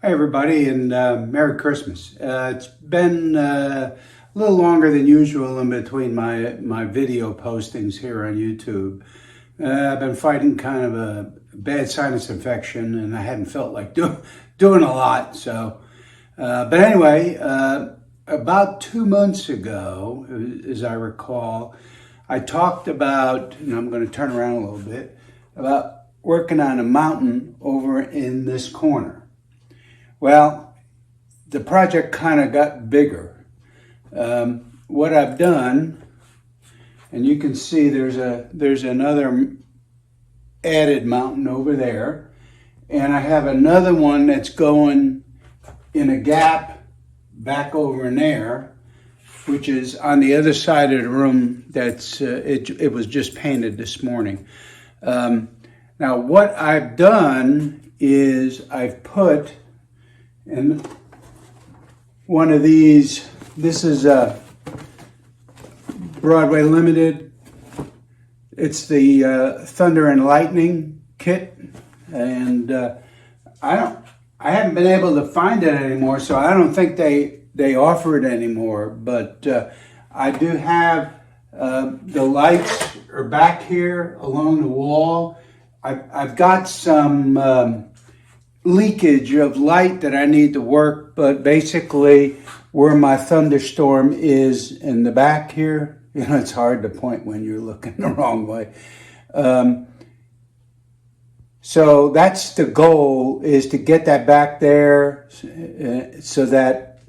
Hi everybody, and Merry Christmas. It's been a little longer than usual in between my video postings here on YouTube. I've been fighting kind of a bad sinus infection, and I hadn't felt like doing a lot. But anyway, about 2 months ago, as I recall, I talked about, and I'm going to turn around a little bit, about working on a mountain over in this corner. Well, the project kind of got bigger. What I've done, and you can see there's another added mountain over there, and I have another one that's going in a gap back over in there, which is on the other side of the room. That's it was just painted this morning. Now what I've done is I've put in one of these. This is a Broadway Limited. It's the Thunder and Lightning kit, and I haven't been able to find it anymore, so I don't think they offer it anymore. But I do have the lights are back here along the wall. I've got some leakage of light that I need to work, but basically where my thunderstorm is in the back here, it's hard to point when you're looking the wrong way. So that's the goal, is to get that back there so that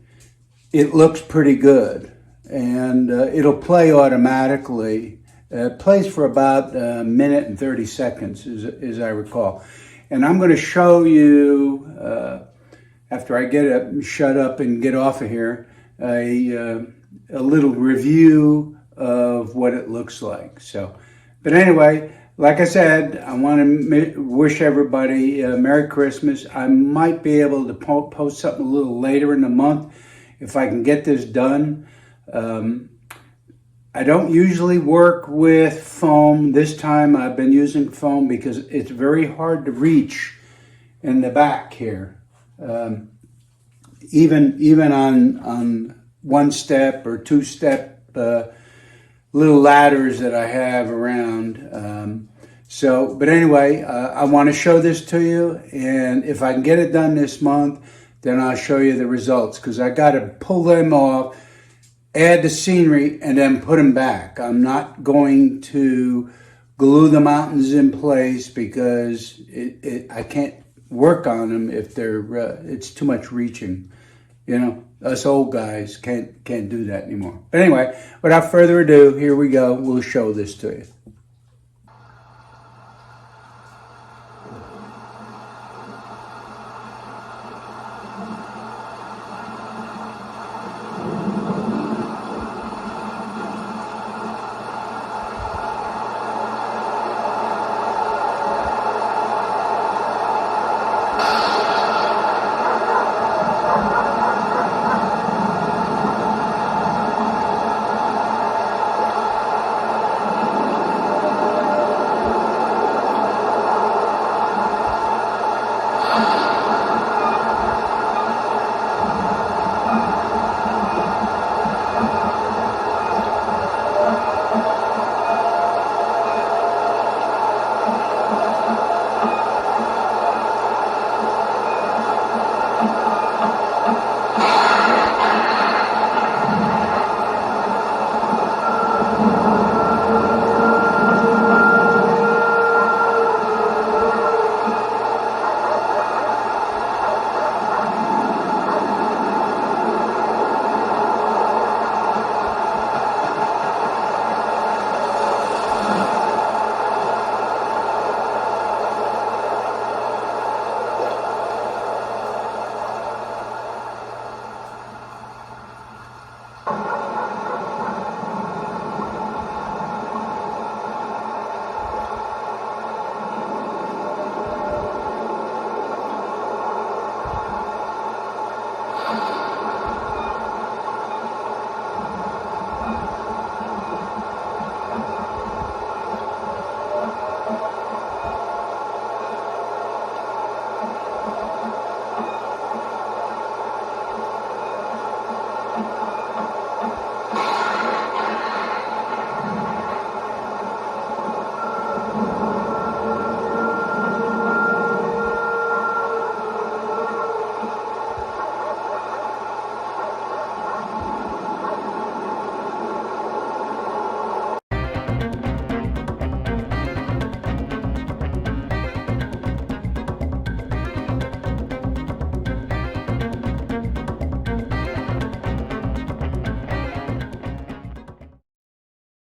it looks pretty good, and it'll play automatically. It plays for about a minute and 30 seconds, as I recall. And I'm going to show you, after I get it shut up and get off of here, a little review of what it looks like. But anyway, like I said, I want to wish everybody a Merry Christmas. I might be able to post something a little later in the month if I can get this done. I don't usually work with foam. This time I've been using foam because it's very hard to reach in the back here. Even on one step or two step little ladders that I have around. But anyway, I want to show this to you, and if I can get it done this month, then I'll show you the results, because I got to pull them off, add the scenery, and then put them back. I'm not going to glue the mountains in place because I can't work on them if it's too much reaching. Us old guys can't do that anymore. But anyway, without further ado, here we go. We'll show this to you.